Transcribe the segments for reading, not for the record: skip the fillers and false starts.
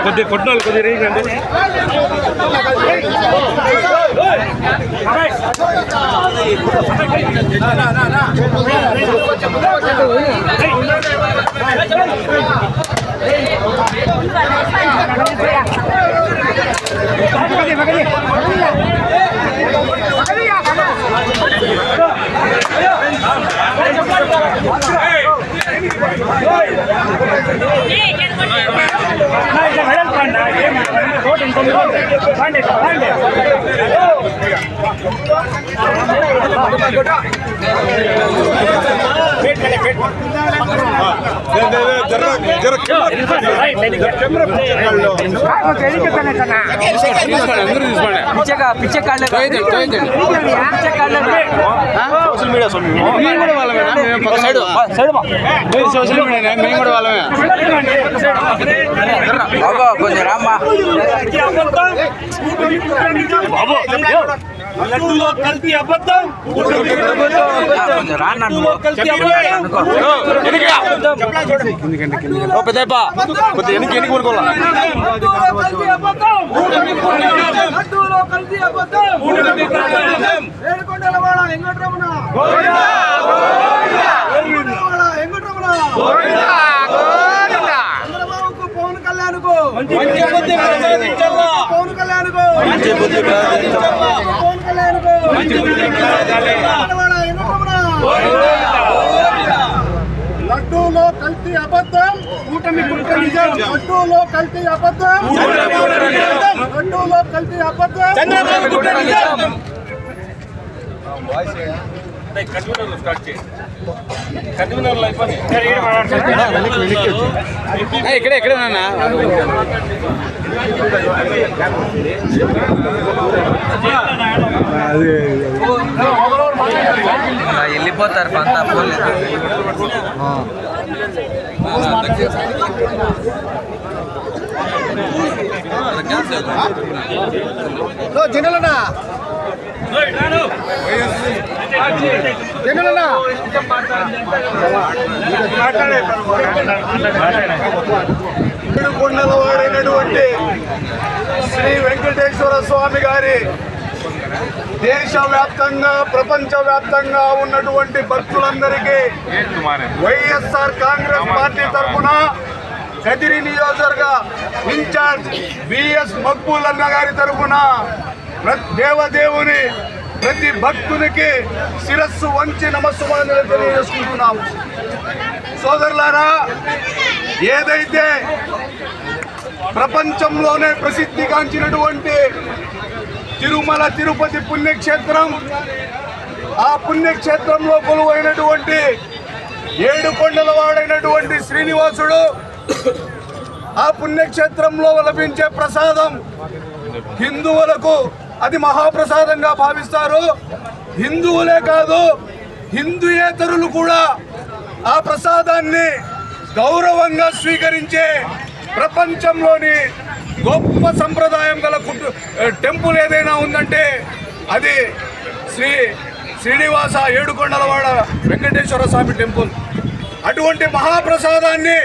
కొద్ది కొట్టాలి కొద్ది రేండి పిచ్చే కాళ్ళ సోషల్ మీడియా సోషల్ మీడియా మేము కూడా వాళ్ళమే బాబా కొంచెం రామ్మా లడ్డూలో కల్తీ అబద్ధం పవన్ కళ్యాణ్ కు పవన్ కళ్యాణ్ కు లడ్డూలో కల్తీ అబద్ధం కూటమి కుట్ర నిజం లడ్డూలో కల్తీ అబద్ధం లడ్డూలో కల్తీ అబద్ధం చంద్రబాబు కుట్ర నిజం కన్వీనర్లు స్టార్ట్ చేయండి కన్వీనర్లు అయిపోయి ఇక్కడే వెళ్ళిపోతారు పంత జనలనా కొండలవాడైనటువంటి శ్రీ వెంకటేశ్వర స్వామి గారి దేశవ్యాప్తంగా ప్రపంచవ్యాప్తంగా ఉన్నటువంటి భక్తులందరికీ వైఎస్ఆర్ కాంగ్రెస్ పార్టీ తరఫున కదిరి నియోజకవర్గ ఇన్ఛార్జ్ బిఎస్ మక్బూల్ అన్న గారి తరఫున దేవదేవుని ప్రతి భక్తునికి శిరస్సు వంచి నమస్సుమాంజలి తెలియజేసుకుంటున్నాము. సోదరులారా, ఏదైతే ప్రపంచంలోనే ప్రసిద్ధిగాంచినటువంటి తిరుమల తిరుపతి పుణ్యక్షేత్రం, ఆ పుణ్యక్షేత్రంలో కొలువైనటువంటి 7 కొండల వాడైనటువంటి శ్రీనివాసుడు, ఆ పుణ్యక్షేత్రంలో లభించే ప్రసాదం హిందువులకు అది మహాప్రసాదంగా భావిస్తారు. హిందువులే కాదు, హిందూయేతరులు కూడా ఆ ప్రసాదాన్ని గౌరవంగా స్వీకరించే ప్రపంచంలోని గొప్ప సంప్రదాయం గల టెంపుల్ ఏదైనా ఉందంటే అది శ్రీనివాస ఏడుకొండలవాడ వెంకటేశ్వర స్వామి టెంపుల్. అటువంటి మహాప్రసాదాన్ని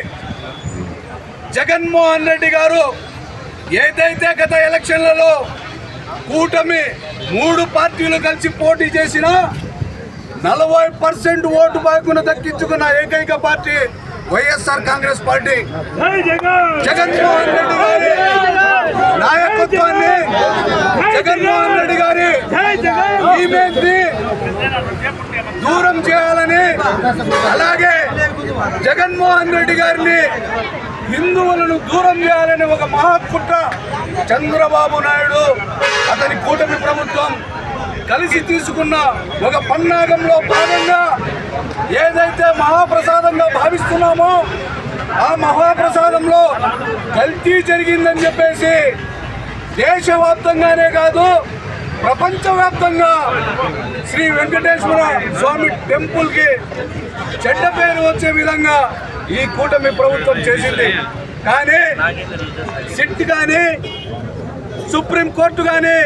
జగన్మోహన్ రెడ్డి గారు ఏదైతే గత ఎలక్షన్లలో కూటమి 3 పార్టీలు కలిసి పోటీ చేసిన 40% ఓటు బ్యాంకును దక్కించుకున్న ఏకైక పార్టీ వైఎస్ఆర్ కాంగ్రెస్ పార్టీ. జగన్మోహన్ రెడ్డి గారి నాయకత్వాన్ని, జగన్మోహన్ రెడ్డి గారి ఇమేజ్ ని దూరం చేయాలని, అలాగే జగన్మోహన్ రెడ్డి గారిని హిందువులను దూరం చేయాలని ఒక మహాకుట్ర చంద్రబాబు నాయుడు అతని కూటమి ప్రభుత్వం కలిసి తీసుకున్న ఒక పన్నాగంలో భాగంగా ఏదైతే మహాప్రసాదంగా భావిస్తున్నామో ఆ మహాప్రసాదంలో కల్తీ జరిగిందని చెప్పేసి దేశవ్యాప్తంగానే కాదు ప్రపంచవ్యాప్తంగా శ్రీ వెంకటేశ్వర స్వామి టెంపుల్కి చెడ్డ పేరు వచ్చే విధంగా ఈ కూటమి ప్రభుత్వం చేసింది. కానీ సిట్ కానీ సుప్రీంకోర్టు కానీ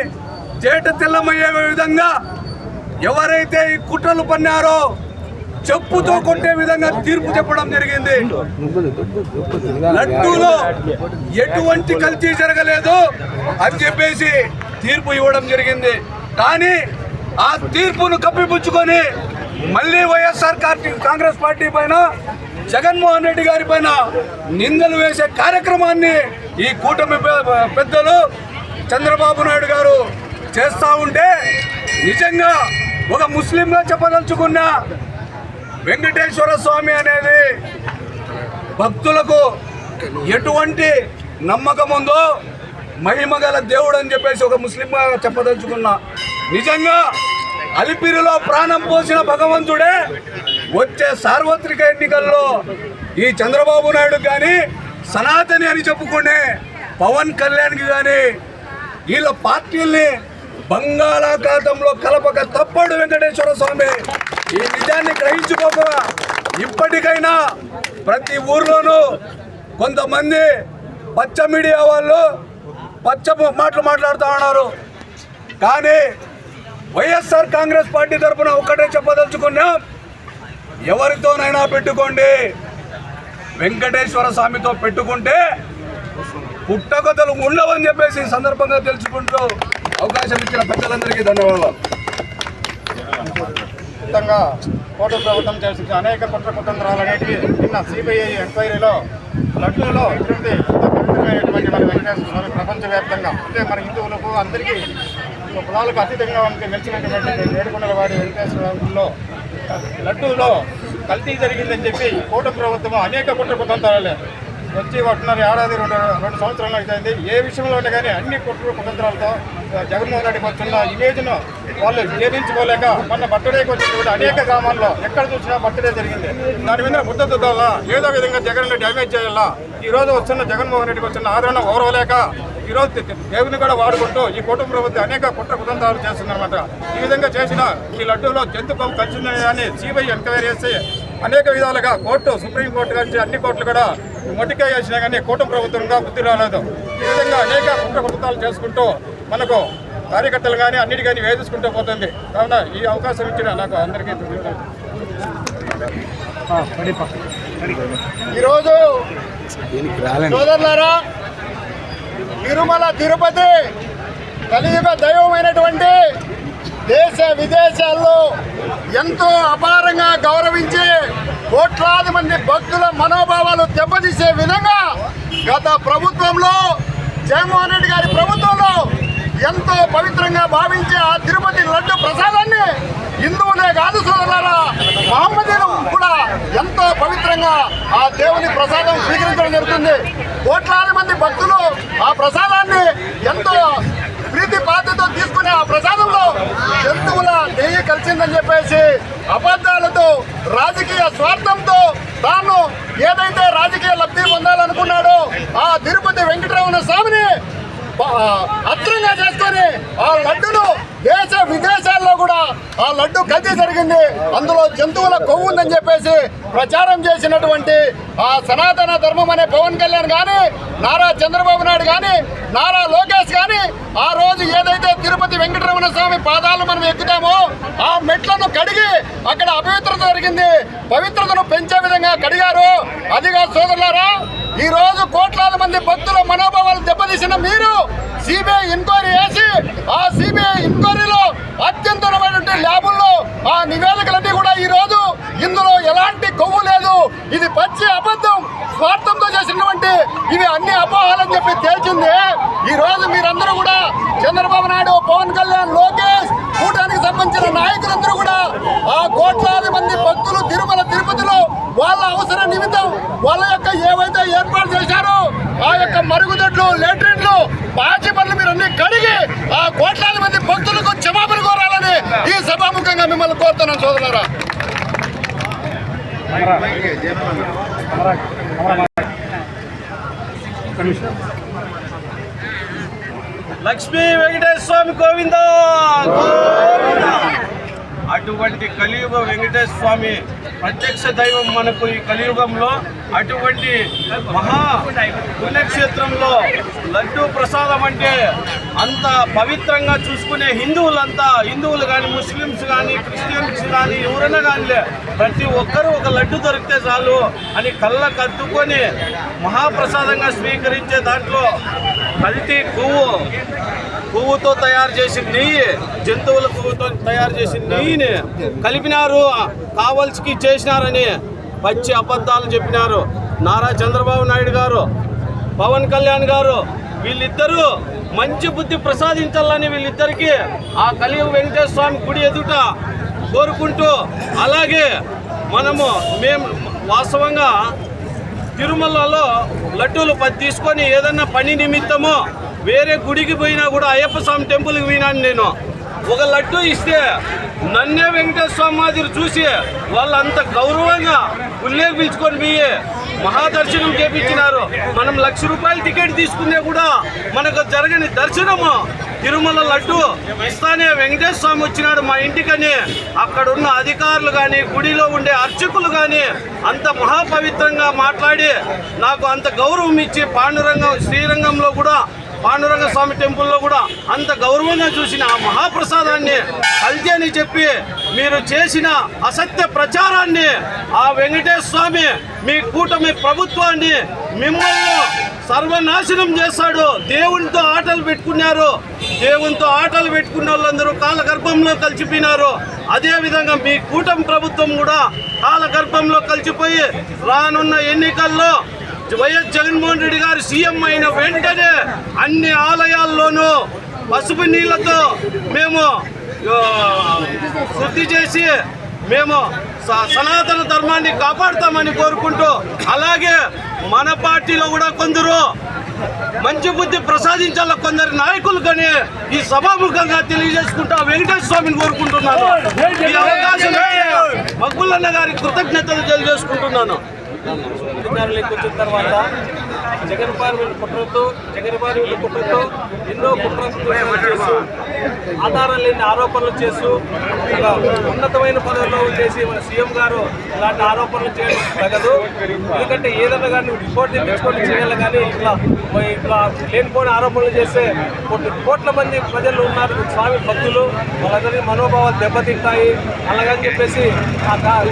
చేట తెల్లమయ్యే విధంగా ఎవరైతే ఈ కుట్రలు పన్నారో చెప్పుతో కొట్టే విధంగా తీర్పు చెప్పడం జరిగింది. లడ్డూలో ఎటువంటి కల్తీ జరగలేదు అని చెప్పేసి తీర్పు ఇవ్వడం జరిగింది. కానీ ఆ తీర్పును కప్పిపుచ్చుకొని మళ్ళీ వైఎస్ఆర్ కాంగ్రెస్ పార్టీ పైన జగన్మోహన్ రెడ్డి గారి పైన నిందలు వేసే కార్యక్రమాన్ని ఈ కూటమి పెద్దలు చంద్రబాబు నాయుడు గారు చేస్తూ ఉంటే నిజంగా ఒక ముస్లింగా చెప్పదలుచుకున్న వెంకటేశ్వర స్వామి అనేది భక్తులకు ఎటువంటి నమ్మకం ఉందో మహిమ గల దేవుడు అని చెప్పేసి ఒక ముస్లింగా చెప్పదలుచుకున్నా. నిజంగా అలిపిరిలో ప్రాణం పోసిన భగవంతుడే వచ్చే సార్వత్రిక ఎన్నికల్లో ఈ చంద్రబాబు నాయుడు కానీ సనాతని అని చెప్పుకునే పవన్ కళ్యాణ్కి కానీ వీళ్ళ పార్టీల్ని బంగాళాఖాతంలో కలపక తప్పడు వెంకటేశ్వర స్వామి. ఈ నిజాన్ని గ్రహించుకోక ఇప్పటికైనా ప్రతి ఊర్లోనూ కొంతమంది పచ్చ మీడియా వాళ్ళు పచ్చ మాటలు మాట్లాడుతూ ఉన్నారు. కానీ వైఎస్ఆర్ కాంగ్రెస్ పార్టీ తరఫున ఒక్కటే చెప్పదలుచుకున్నాం, ఎవరితోనైనా పెట్టుకోండి, వెంకటేశ్వర స్వామితో పెట్టుకుంటే పుట్టగొత్తలు ఉండవని చెప్పేసి సందర్భంగా తెలుసుకుంటూ అవకాశం ఇచ్చిన పెద్దలందరికీ ధన్యవాదాలు. కూటమి ప్రభుత్వం చేసిన అనేక కుట్ర కుతంత్రాలు అనేటివి నిన్న సిబిఐ ఎంక్వైరీలో లడ్డూలో తిరుపతి పవిత్రమైనటువంటి మన వెంకటేశ్వర స్వామి ప్రపంచవ్యాప్తంగా అంటే మన హిందువులకు అందరికీ కులాలకు అతీతంగా నిలిచినటువంటి ఏడుకొండలవాడి వెంకటేశ్వరలో లడ్డూలో కల్తీ జరిగిందని చెప్పి కూటమి ప్రభుత్వం అనేక కుట్ర కుతంత్రాలే వచ్చి ఒకటిన్నర ఏడాది రెండు సంవత్సరాలు అవుతుంది. ఏ విషయంలోనే కానీ అన్ని కుట్ర కుతంత్రాలతో జగన్మోహన్ రెడ్డి వస్తున్న ఇమేజ్ను వాళ్ళు జీర్ణించుకోలేక మొన్న బర్త్డేకి వచ్చినటువంటి అనేక గ్రామాల్లో ఎక్కడ చూసినా బర్త్డే జరిగింది. దాని మీద ముద్దతు వల్ల ఏదో విధంగా జగన్ డ్యామేజ్ చేయాలా ఈరోజు వస్తున్న జగన్మోహన్ రెడ్డికి వచ్చిన ఆదరణ ఓరవలేక ఈరోజు దేవుని కూడా వాడుకుంటూ ఈ కూటమి ప్రభుత్వం అనేక కుట్ర కుతంత్రాలు చేస్తుందన్నమాట. ఈ విధంగా చేసిన ఈ లడ్డూలో జంతు కొవ్వు కలిసిందని కానీ సిబిఐ ఎంక్వైరీ చేసి అనేక విధాలుగా కోర్టు సుప్రీంకోర్టు నుంచి అన్ని కోర్టులు కూడా మొట్టికాయ వేసినా కానీ కూటమి ప్రభుత్వంగా బుద్ధి రాలేదు. ఈ విధంగా అనేక కుట్ర కుతంత్రాలు చేసుకుంటూ మనకు కార్యకర్తలు కానీ అన్నిటి కానీ వేధించుకుంటూ పోతుంది. కావున ఈ అవకాశం ఇచ్చిన నాకు అందరికీ ఈరోజు సోదరులారా, తిరుమల తిరుపతి కలియుగ దైవమైనటువంటి దేశ విదేశాల్లో ఎంతో అపారంగా గౌరవించి కోట్లాది మంది భక్తుల మనోభావాలు దెబ్బతీసే విధంగా గత ప్రభుత్వంలో జగన్మోహన్ రెడ్డి గారి ప్రభుత్వంలో ఎంతో పవిత్రంగా భావించే ఆ తిరుపతి లడ్డు ప్రసాదాన్ని హిందువులే కాదు సోదరులారా, మహమ్మదీయులు కూడా ఎంతో పవిత్రంగా ఆ దేవుని ప్రసాదం స్వీకరించడం జరుగుతుంది. కోట్లాది మంది భక్తులు ఆ ప్రసాదాన్ని ఎంతో ప్రీతి పాత్రతో తీసుకునే ఆ ప్రసాదంలో జంతువుల నెయ్యి కలిసిందని చెప్పేసి అబద్ధాలతో రాజకీయ స్వార్థంతో తాను ఏదైతే రాజకీయ లబ్ధి పొందాలనుకున్నాడో ఆ తిరుపతి వెంకటరమణ స్వామిని అస్త్రంగా చేసుకొని ఆ లడ్డును దేశ విదేశాల్లో కూడా ఆ లడ్డు కల్తీ జరిగింది, అందులో జంతువుల కొవ్వు ఉందని చెప్పేసి ప్రచారం చేసినటువంటి ఆ సనాతన ధర్మం అనే పవన్ కళ్యాణ్ కానీ నారా చంద్రబాబు నాయుడు కానీ నారా లోకేష్ కానీ ఆ రోజు ఏదైతే తిరుపతి వెంకటరమణ స్వామి పాదాలు మనం ఎక్కుతామో ఆ మెట్లను కడిగి అక్కడ అపవిత్రత జరిగింది, పవిత్రతను పెంచే విధంగా కడిగారు. అదిగా సోదరులారా, ఈ రోజు కోట్లాది మంది భక్తుల మనోభావాలు దెబ్బతీసిన మీరు సిబిఐ ఎంక్వైరీ చేసి ఆ సిబిఐ ఎంక్వైరీలో అత్యంతమైనటువంటి ల్యాబుల్లో ఆ నివేదికలన్నీ కూడా ఈ రోజు ఇందులో ఎలాంటి కొవ్వు లేదు, ఇది పచ్చి అబద్ధం, స్వార్థంతో చేసినటువంటి ఇవి అన్ని అపోహాలని చెప్పి తేల్చింది. ఈ రోజు మీరందరూ కూడా చంద్రబాబు నాయుడు, పవన్ కళ్యాణ్, లోకేష్, కూటానికి సంబంధించిన నాయకులందరూ కూడా ఆ కోట్లాది మంది భక్తులు తిరుమల తిరుపతిలో వాళ్ళ అవసర నిమిత్తం వాళ్ళ యొక్క ఏవైతే ఏర్పాటు చేశారో ఆ యొక్క మరుగుదొడ్లు, లెట్రిన్లు, పాచి పనులు మీరు అన్ని కడిగి ఆ కోట్లాది మంది భక్తులకు క్షమాపణ కోరాలని ఈ సభాముఖంగా మిమ్మల్ని కోరుతున్నాను సోదరులారా. లక్ష్మీ వెంకటేశ్వర స్వామి గోవిందా గోవిందా. అటువంటి కలియుగ వెంకటేశ్వర స్వామి ప్రత్యక్ష దైవం మనకు ఈ కలియుగంలో. అటువంటి మహా పుణ్యక్షేత్రంలో లడ్డూ ప్రసాదం అంటే అంత పవిత్రంగా చూసుకునే హిందువులు కానీ ముస్లిమ్స్ కానీ క్రిస్టియన్స్ కానీ ఎవరైనా కానీ ప్రతి ఒక్కరూ ఒక లడ్డు దొరికితే చాలు అని కళ్ళకు అద్దుకొని మహాప్రసాదంగా స్వీకరించే దాంట్లో కల్తీ పువ్వుతో తయారు చేసిన నెయ్యి, జంతువుల పువ్వుతో తయారు చేసిన నెయ్యిని కలిపినారు, కావలసికి చేసినారని పచ్చి అబద్ధాలు చెప్పినారు. నారా చంద్రబాబు నాయుడు గారు, పవన్ కళ్యాణ్ గారు వీళ్ళిద్దరూ మంచి బుద్ధి ప్రసాదించాలని వీళ్ళిద్దరికీ ఆ కలియుగ వెంకటేశ్వర స్వామి గుడి ఎదుట కోరుకుంటూ, అలాగే మేము వాస్తవంగా తిరుమలలో లడ్డూలు తీసుకొని ఏదన్నా పని నిమిత్తము వేరే గుడికి పోయినా కూడా అయ్యప్ప స్వామి టెంపుల్కి పోయినాను నేను. ఒక లడ్డు ఇస్తే నన్నే వెంకటేశ్వర స్వామి మాదిరి చూసి వాళ్ళంత గౌరవంగా గుళ్ళేకి పిలుచుకొని పోయి మహాదర్శనం చేపించినారు. మనం ₹1,00,000 టికెట్ తీసుకునే కూడా మనకు జరగని దర్శనము తిరుమల లడ్డు ఇస్తానే వెంకటేశ్వర స్వామి వచ్చినాడు మా ఇంటికని అక్కడున్న అధికారులు కానీ గుడిలో ఉండే అర్చకులు కానీ అంత మహాపవిత్రంగా మాట్లాడి నాకు అంత గౌరవం ఇచ్చి శ్రీరంగంలో కూడా పాండురంగ స్వామి టెంపుల్లో కూడా అంత గౌరవంగా చూసిన ఆ మహాప్రసాదాన్ని కల్తీ అని చెప్పి మీరు చేసిన అసత్య ప్రచారాన్ని ఆ వెంకటేశ్వర స్వామి మీ కూటమి ప్రభుత్వాన్ని మిమ్మల్ని సర్వనాశనం చేస్తాడు. దేవునితో ఆటలు పెట్టుకున్నారు. దేవునితో ఆటలు పెట్టుకున్న వాళ్ళందరూ కాలగర్భంలో కలిసిపోయినారు. అదేవిధంగా మీ కూటమి ప్రభుత్వం కూడా కాలగర్భంలో కలిసిపోయి రానున్న ఎన్నికల్లో వైఎస్ జగన్మోహన్ రెడ్డి గారు సీఎం అయిన వెంటనే అన్ని ఆలయాల్లోనూ పసుపు నీళ్లతో మేము శుద్ధి చేసి మేము సనాతన ధర్మాన్ని కాపాడుతామని కోరుకుంటూ, అలాగే మన పార్టీలో కూడా కొందరు మంచి బుద్ధి ప్రసాదించాల కొందరు నాయకులు కానీ ఈ సభాముఖంగా తెలియజేసుకుంటూ వెంకటేశ్వర స్వామిని కోరుకుంటున్నాను. ఈ అవకాశం మగ్గులన్న గారికి కృతజ్ఞతలు తెలియజేసుకుంటున్నాను. అధికారులకు వచ్చిన తర్వాత జగన్మోహన్ కుట్రతో ఎన్నో కుట్రలు చేస్తూ ఆధారం లేని ఆరోపణలు చేస్తూ ఒక ఉన్నతమైన పదవుల్లో ఉండేసి మన సీఎం గారు ఇలాంటి ఆరోపణలు చేయడం తగదు. ఎందుకంటే ఏదైనా కానీ రిపోర్ట్ తెప్పించుకొని చేయాలి, కానీ ఇట్లా లేనిపోయిన ఆరోపణలు చేస్తే కోట్ల మంది ప్రజలు ఉన్నారు స్వామి భక్తులు, వాళ్ళందరినీ మనోభావాలు దెబ్బతింటాయి. అలాగని చెప్పేసి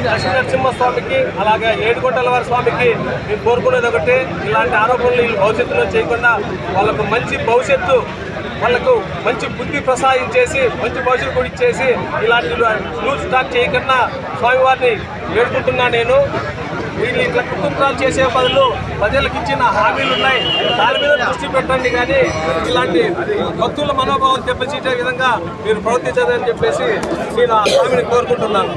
లక్ష్మీ నరసింహస్వామికి అలాగే ఏడుకొండల వారి స్వామికి మేము కోరుకునేది ఒకటే, ఇలాంటి ఆరోపణలు భవిష్యత్తులో చేయకుండా వాళ్ళకు మంచి భవిష్యత్తు, వాళ్ళకు మంచి బుద్ధి ప్రసాదించేసి మంచి భవిష్యత్తు కూడా ఇచ్చేసి ఇలాంటి న్యూస్ స్టార్ట్ చేయకుండా స్వామివారిని వేడుకుంటున్నా. నేను వీళ్ళు ఇట్లా కుటుంబాలు చేసే బదులు ప్రజలకు ఇచ్చిన హామీలు ఉన్నాయి, దాని మీద దృష్టి పెట్టండి, కానీ ఇలాంటి భక్తుల మనోభావం దెబ్బతీసే విధంగా మీరు ప్రవర్తించదని చెప్పేసి నేను ఆ స్వామిని కోరుకుంటున్నాను.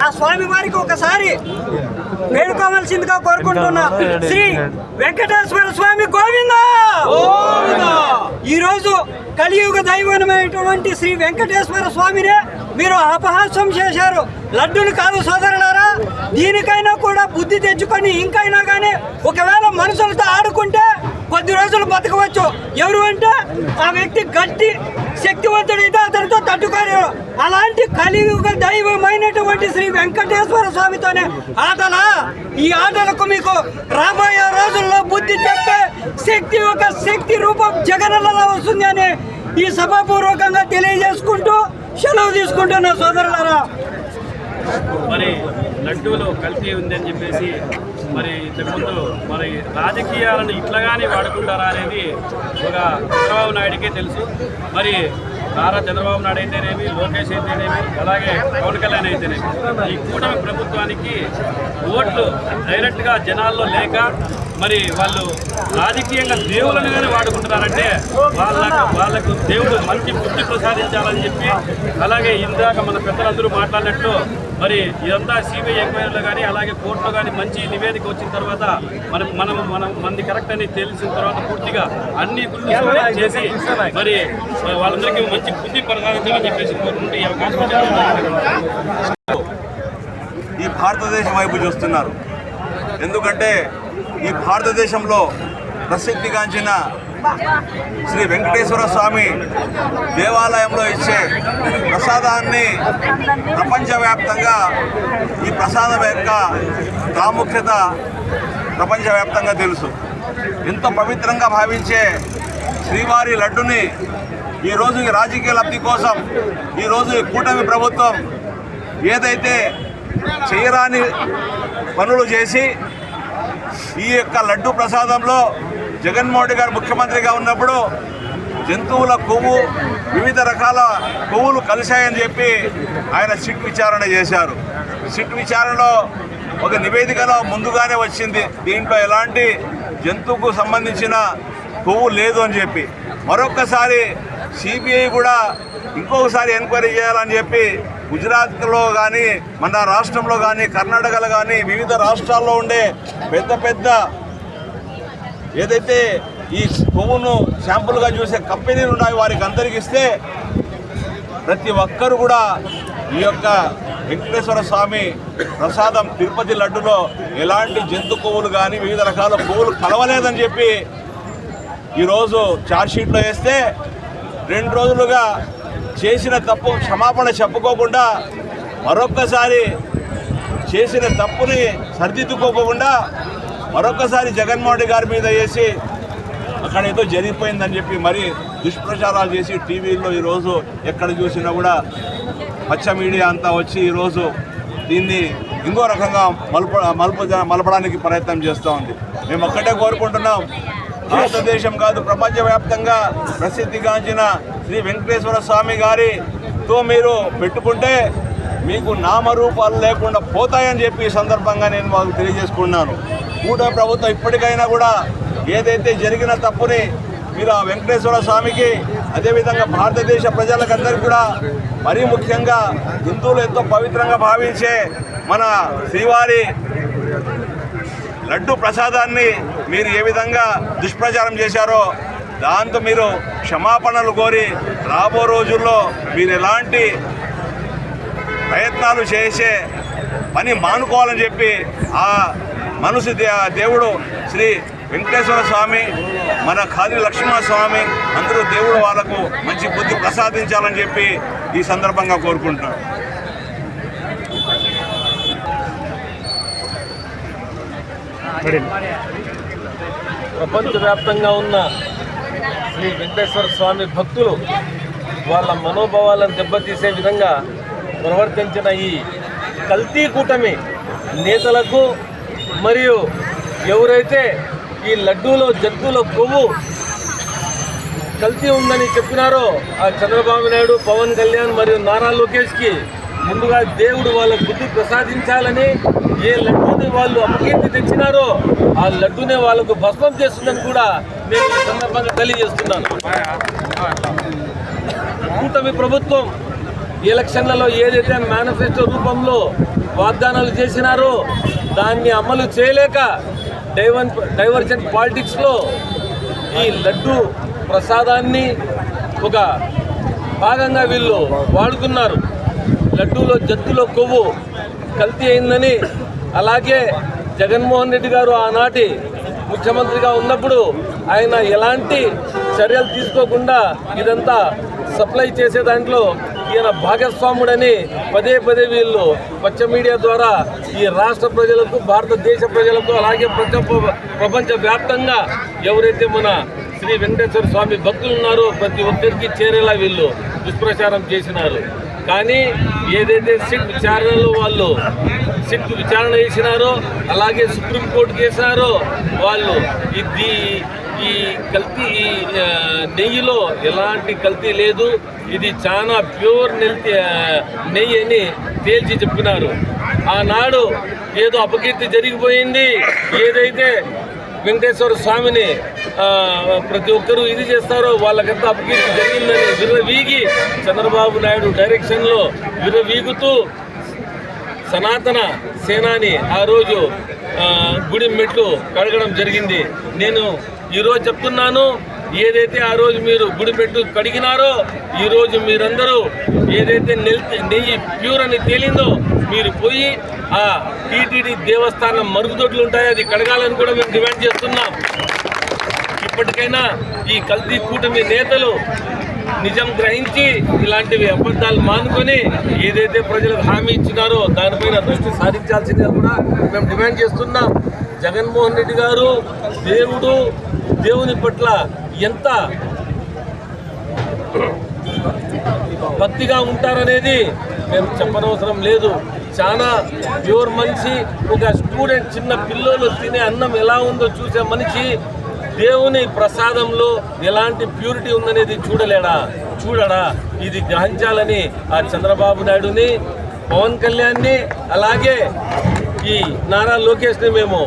ఆ స్వామి వారికి ఒకసారి వేడుకోవాల్సిందిగా కోరుకుంటున్నా. శ్రీ వెంకటేశ్వర స్వామి గోవిందా. ఈ రోజు కలియుగ దైవమైనటువంటి శ్రీ వెంకటేశ్వర స్వామినే మీరు అపహాస్యం చేశారు. లడ్డును కాదు సోదరులారా, దీనికైనా కూడా బుద్ధి తెచ్చుకొని ఇంకైనా కానీ ఒకవేళ మనుషులతో ఆడుకుంటే కొద్ది రోజులు బతకవచ్చు. ఎవరు అంటే ఆ వ్యక్తి గట్టి శక్తివంతుడైతే అతనితో తట్టుకోలేరు. అలాంటి కలియుగ దైవమైనటువంటి శ్రీ వెంకటేశ్వర స్వామితోనే ఆటలా? ఈ ఆటలకు మీకు రాబోయే రోజుల్లో బుద్ధి చెప్పే శక్తి రూపం జగనన్నలా వస్తుంది అని ఈ సభాపూర్వకంగా తెలియజేసుకుంటూ సెలవు తీసుకుంటున్నా సోదరులారా. మరి లడ్డూలో కల్తీ ఉందని చెప్పేసి మరి ఇంతకుముందు మరి రాజకీయాలను ఇట్లాగానే వాడుకుంటారా అనేది ఒక చంద్రబాబు నాయుడికే తెలుసు. మరి నారా చంద్రబాబు నాయుడు అయితేనేమి, లోకేష్ అయితేనేమి, అలాగే పవన్ కళ్యాణ్ అయితేనేమి, ఈ కూటమి ప్రభుత్వానికి ఓట్లు డైరెక్ట్గా జనాల్లో లేక మరి వాళ్ళు రాజకీయంగా దేవుళ్ళనిగానే వాడుకుంటున్నారంటే వాళ్ళకు దేవుడు మంచి బుద్ధి ప్రసాదించాలని చెప్పి, అలాగే ఇందాక మన పెద్దలందరూ మాట్లాడినట్లు మరి ఇదంతా సిబిఐ ఎంక్వైరీలో కానీ అలాగే కోర్టులో కానీ మంచి నివేదిక వచ్చిన తర్వాత మనది కరెక్ట్ అని తెలిసిన తర్వాత పూర్తిగా అన్ని గుళ్ళు చేసి మరి వాళ్ళందరికీ మంచి బుద్ధి ప్రసాదించాలని చెప్పేసి కోరుకుంటే ఈ అవకాశం ఈ భారతదేశం వైపు చూస్తున్నారు. ఎందుకంటే ఈ భారతదేశంలో ప్రసిద్ధిగాంచిన శ్రీ వెంకటేశ్వర స్వామి దేవాలయంలో ఇచ్చే ప్రసాదాన్ని ప్రపంచవ్యాప్తంగా ఈ ప్రసాదం యొక్క ప్రాముఖ్యత ప్రపంచవ్యాప్తంగా తెలుసు. ఎంతో పవిత్రంగా భావించే శ్రీవారి లడ్డుని ఈరోజు రాజకీయ లబ్ధి కోసం ఈరోజు కూటమి ప్రభుత్వం ఏదైతే చేయరాని పనులు చేసి ఈ యొక్క లడ్డు ప్రసాదంలో జగన్మోహన్ రెడ్డి గారు ముఖ్యమంత్రిగా ఉన్నప్పుడు జంతువుల కొవ్వు వివిధ రకాల కొవ్వులు కలిశాయని చెప్పి ఆయన సిట్ విచారణ చేశారు. సిట్ విచారణలో ఒక నివేదికలో ముందుగానే వచ్చింది, దీంట్లో ఎలాంటి జంతువుకు సంబంధించిన కొవ్వు లేదు అని చెప్పి. మరొక్కసారి సిబిఐ కూడా ఇంకొకసారి ఎంక్వైరీ చేయాలని చెప్పి గుజరాత్లో కానీ మన రాష్ట్రంలో కానీ కర్ణాటకలో కానీ వివిధ రాష్ట్రాల్లో ఉండే పెద్ద పెద్ద ఏదైతే ఈ కొవ్వును శాంపుల్గా చూసే కంపెనీలు ఉన్నాయి వారికి అందరికి ఇస్తే ప్రతి ఒక్కరు కూడా ఈ యొక్క వెంకటేశ్వర స్వామి ప్రసాదం తిరుపతి లడ్డులో ఎలాంటి జంతు కొవ్వులు కానీ వివిధ రకాల కొవ్వులు కలవలేదని చెప్పి ఈరోజు ఛార్జ్షీట్లో వేస్తే 2 రోజులుగా చేసిన తప్పు క్షమాపణ చెప్పుకోకుండా మరొక్కసారి చేసిన తప్పుని సరిదిద్దుకోకుండా మరొక్కసారి జగన్మోహన్ రెడ్డి గారి మీద వేసి అక్కడ ఏదో జరిగిపోయిందని చెప్పి మరి దుష్ప్రచారాలు చేసి టీవీల్లో ఈరోజు ఎక్కడ చూసినా కూడా పచ్చ మీడియా అంతా వచ్చి ఈరోజు దీన్ని ఇంకో రకంగా మలపడానికి ప్రయత్నం చేస్తూ ఉంది. మేము ఒక్కటే కోరుకుంటున్నాం, భారతదేశం కాదు ప్రపంచవ్యాప్తంగా ప్రసిద్ధిగాంచిన శ్రీ వెంకటేశ్వర స్వామి గారితో మీరు పెట్టుకుంటే మీకు నామరూపాలు లేకుండా పోతాయని చెప్పి ఈ సందర్భంగా నేను వాళ్ళకి తెలియజేసుకున్నాను. కూటమి ప్రభుత్వం ఇప్పటికైనా కూడా ఏదైతే జరిగిన తప్పుని మీరు ఆ వెంకటేశ్వర స్వామికి అదేవిధంగా భారతదేశ ప్రజలకందరికీ కూడా మరీ ముఖ్యంగా హిందువులు ఎంతో పవిత్రంగా భావించే మన శ్రీవారి లడ్డు ప్రసాదాన్ని మీరు ఏ విధంగా దుష్ప్రచారం చేశారో దాంతో మీరు క్షమాపణలు కోరి రాబో రోజుల్లో మీరు ఎలాంటి ప్రయత్నాలు చేసే పని మానుకోవాలని చెప్పి ఆ మనసు దేవుడు శ్రీ వెంకటేశ్వర స్వామి మన ఖాళీ లక్ష్మణస్వామి అందరూ దేవుడు వాళ్ళకు మంచి బుద్ధి ప్రసాదించాలని చెప్పి ఈ సందర్భంగా కోరుకుంటున్నాను. ప్రపంచవ్యాప్తంగా ఉన్న శ్రీ వెంకటేశ్వర స్వామి భక్తులు వాళ్ళ మనోభావాలను దెబ్బతీసే విధంగా ప్రవర్తించిన ఈ కల్తీ కూటమి నేతలకు మరియు ఎవరైతే ఈ లడ్డూలో జంతువుల కొవ్వు కల్తీ ఉందని చెప్పినారో ఆ చంద్రబాబు నాయుడు, పవన్ కళ్యాణ్ మరియు నారా లోకేష్కి ముందుగా దేవుడు వాళ్ళకు బుద్ధి ప్రసాదించాలని, ఏ లడ్డూని వాళ్ళు అపకీర్తి తెచ్చినారో ఆ లడ్డూనే వాళ్ళకు భస్మం చేస్తుందని కూడా నేను ఈ సందర్భంగా తెలియజేస్తున్నాను. కూటమి ప్రభుత్వం ఎలక్షన్లలో ఏదైతే మేనిఫెస్టో రూపంలో వాగ్దానాలు చేసినారో దాన్ని అమలు చేయలేక డైవర్జెంట్ పాలిటిక్స్లో ఈ లడ్డు ప్రసాదాన్ని ఒక భాగంగా వీళ్ళు వాడుతున్నారు. లడ్డూలో జంతువుల కొవ్వు కల్తీ అయిందని, అలాగే జగన్మోహన్ రెడ్డి గారు ఆనాటి ముఖ్యమంత్రిగా ఉన్నప్పుడు ఆయన ఎలాంటి చర్యలు తీసుకోకుండా ఇదంతా సప్లై చేసే దాంట్లో ఈయన భాగస్వాముడని పదే పదే వీళ్ళు పచ్చ మీడియా ద్వారా ఈ రాష్ట్ర ప్రజలకు, భారతదేశ ప్రజలకు, అలాగే ప్రపంచ వ్యాప్తంగా ఎవరైతే మన శ్రీ వెంకటేశ్వర స్వామి భక్తులు ఉన్నారో ప్రతి ఒక్కరికి చేరేలా వీళ్ళు దుష్ప్రచారం చేసినారు. కానీ ఏదైతే సిట్ విచారణలో వాళ్ళు సిట్ విచారణ చేసినారో, అలాగే సుప్రీంకోర్టు చేసినారో వాళ్ళు ఈ కల్తీ నెయ్యిలో ఎలాంటి కల్తీ లేదు, ఇది చాలా ప్యూర్ నెయ్యి అని తేల్చి చెప్పినారు. ఆనాడు ఏదో అపకీర్తి జరిగిపోయింది, ఏదైతే వెంకటేశ్వర స్వామిని ప్రతి ఒక్కరూ ఇది చేస్తారో వాళ్ళకంతా అపకీర్తి జరిగిందని విర్రవీగి చంద్రబాబు నాయుడు డైరెక్షన్లో విర్రవీగుతూ సనాతన సేనాని ఆ రోజు గుడి మెట్లు కడగడం జరిగింది. నేను ఈరోజు చెప్తున్నాను, ఏదైతే ఆ రోజు మీరు గుడి మెట్లు కడిగినారో ఈరోజు మీరందరూ ఏదైతే నెయ్యి ప్యూర్ అని తేలిందో మీరు పోయి ఆ టీటీడీ దేవస్థానం మరుగుదొడ్లు ఉంటాయో అది కడగాలని కూడా మేము డిమాండ్ చేస్తున్నాం. ఇప్పటికైనా ఈ కల్తీ కూటమి నేతలు నిజం గ్రహించి ఇలాంటివి అబద్ధాలు మానుకొని ఏదైతే ప్రజలకు హామీ ఇచ్చినారో దానిపైన దృష్టి సారించాల్సిందిగా కూడా మేము డిమాండ్ చేస్తున్నాం. జగన్మోహన్ రెడ్డి గారు దేవుని పట్ల ఎంత భక్తిగా ఉంటారనేది మేము చెప్పనవసరం లేదు. చాలా ప్యూర్ మనిషి, ఒక స్టూడెంట్, చిన్న పిల్లలు తినే అన్నం ఎలా ఉందో చూసే మనిషి దేవుని ప్రసాదంలో ఎలాంటి ప్యూరిటీ ఉందనేది చూడడా ఇది గ్రహించాలని ఆ చంద్రబాబు నాయుడుని, పవన్ కళ్యాణ్ని, అలాగే ఈ నారా లోకేష్ని మేము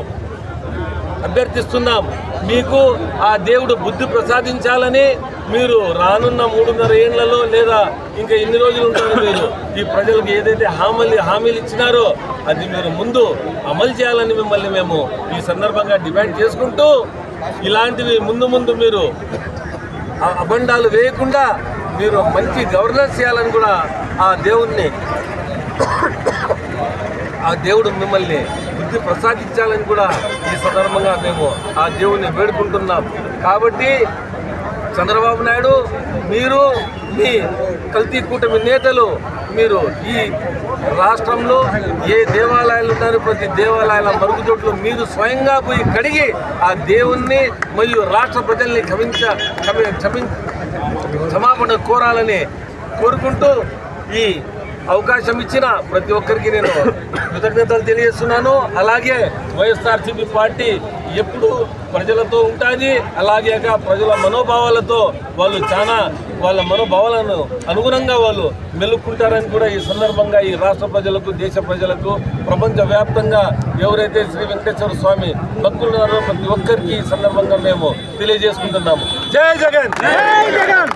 అభ్యర్థిస్తున్నాం. మీకు ఆ దేవుడు బుద్ధి ప్రసాదించాలని మీరు రానున్న 3.5 ఏళ్లలో లేదా ఇంకా ఎన్ని రోజులు ఉంటారో మీరు ఈ ప్రజలకు ఏదైతే హామీలు ఇచ్చినారో అది మీరు ముందు అమలు చేయాలని మిమ్మల్ని మేము ఈ సందర్భంగా డిమాండ్ చేసుకుంటూ, ఇలాంటివి ముందు మీరు అబండాలు వేయకుండా మీరు మంచి గవర్నెన్స్ చేయాలని కూడా ఆ దేవుడు మిమ్మల్ని బుద్ధి ప్రసాదించాలని కూడా ఈ సందర్భంగా మేము ఆ దేవుణ్ణి వేడుకుంటున్నాం. కాబట్టి చంద్రబాబు నాయుడు, మీరు మీ కల్తీ కూటమి నేతలు మీరు ఈ రాష్ట్రంలో ఏ దేవాలయాలు ఉన్నారో ప్రతి దేవాలయాల మరుగుదొడ్లు మీరు స్వయంగా పోయి కడిగి ఆ దేవుణ్ణి మరియు రాష్ట్ర ప్రజల్ని క్షమాపణ కోరాలని కోరుకుంటూ ఈ అవకాశం ఇచ్చిన ప్రతి ఒక్కరికి నేను కృతజ్ఞతలు తెలియజేస్తున్నాను. అలాగే వైఎస్ఆర్సీపీ పార్టీ ఎప్పుడు ప్రజలతో ఉంటుంది, అలాగే ప్రజల మనోభావాలతో వాళ్ళ మనోభావాలను అనుగుణంగా వాళ్ళు మెలుక్కుంటారని కూడా ఈ సందర్భంగా ఈ రాష్ట్ర ప్రజలకు, దేశ ప్రజలకు, ప్రపంచవ్యాప్తంగా ఎవరైతే శ్రీ వెంకటేశ్వర స్వామి భక్తులు ఉన్నారో ప్రతి ఒక్కరికి ఈ సందర్భంగా మేము తెలియజేసుకుంటున్నాము. జై జగన్, జై జగన్.